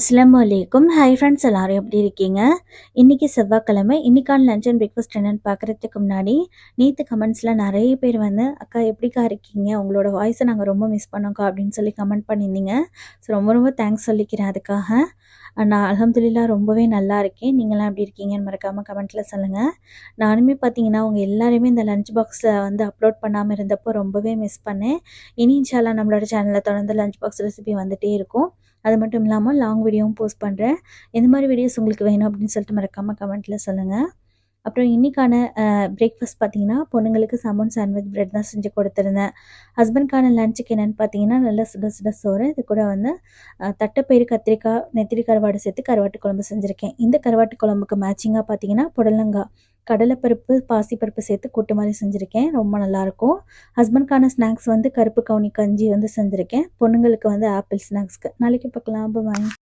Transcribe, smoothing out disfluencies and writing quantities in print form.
அஸ்ஸலாமு அலைக்கும். Hi friends, எல்லாரும் எப்படி இருக்கீங்க? இன்னைக்கு செவ்வாய்க்கிழமை. இன்னைக்கான லஞ்ச் அண்ட் பிரேக்ஃபாஸ்ட் என்னன்னு பார்க்குறதுக்கு முன்னாடி, நேற்று கமெண்ட்ஸில் நிறைய பேர் வந்து, "அக்கா எப்படிக்கா இருக்கீங்க? உங்களோட வாய்ஸை நாங்கள் ரொம்ப மிஸ் பண்ணோம்க்கா" அப்படின்னு சொல்லி கமெண்ட் பண்ணியிருந்தீங்க. ஸோ ரொம்ப ரொம்ப தேங்க்ஸ் சொல்லிக்கிறேன் அதுக்காக. நான் அல்ஹம்துலில்லாஹ் ரொம்பவே நல்லா இருக்கேன். நீங்களாம் எப்படி இருக்கீங்கன்னு மறக்காமல் கமெண்ட்டில் சொல்லுங்கள். நானுமே பார்த்தீங்கன்னா, உங்கள் எல்லாரையுமே இந்த லஞ்ச் பாக்ஸில் வந்து அப்லோட் பண்ணாமல் இருந்தப்போ ரொம்பவே மிஸ் பண்ணேன். இனி இன்ஷா அல்லாஹ் நம்மளோட சேனலில் தொடர்ந்து லஞ்ச் பாக்ஸ் ரெசிபி வந்துகிட்டே இருக்கும். அது மட்டும் இல்லாமல் லாங் வீடியோவும் போஸ்ட் பண்ணுறேன். எந்த மாதிரி வீடியோஸ் உங்களுக்கு வேணும் அப்படின்னு சொல்லிட்டு மறக்காமல் கமெண்ட்டில் சொல்லுங்கள். அப்புறம் இன்றைக்கான பிரேக்ஃபாஸ்ட் பார்த்தீங்கன்னா, பொண்ணுங்களுக்கு சமோன் சாண்ட்விச் பிரெட் தான் செஞ்சு கொடுத்துருந்தேன். ஹஸ்பண்ட்கான லஞ்சுக்கு என்னென்னு பார்த்தீங்கன்னா, நல்லா சுட சுட சோறு, இது கூட வந்து தட்டைப்பயிறு, கத்திரிக்காய், நெத்திலி கருவாடு சேர்த்து கருவாட்டு குழம்பு செஞ்சுருக்கேன். இந்த கருவாட்டு குழம்புக்கு மேட்சிங்காக பார்த்தீங்கன்னா, புடலங்காய், கடலைப்பருப்பு, பாசிப்பருப்பு சேர்த்து கூட்டு மாதிரி செஞ்சுருக்கேன். ரொம்ப நல்லாயிருக்கும். ஹஸ்பண்ட்கான ஸ்நாக்ஸ் வந்து கருப்பு கவுனி கஞ்சி வந்து செஞ்சுருக்கேன். பொண்ணுங்களுக்கு வந்து ஆப்பிள் ஸ்நாக்ஸ்க்கு. நாளைக்கு பார்க்கலாம். பாய்.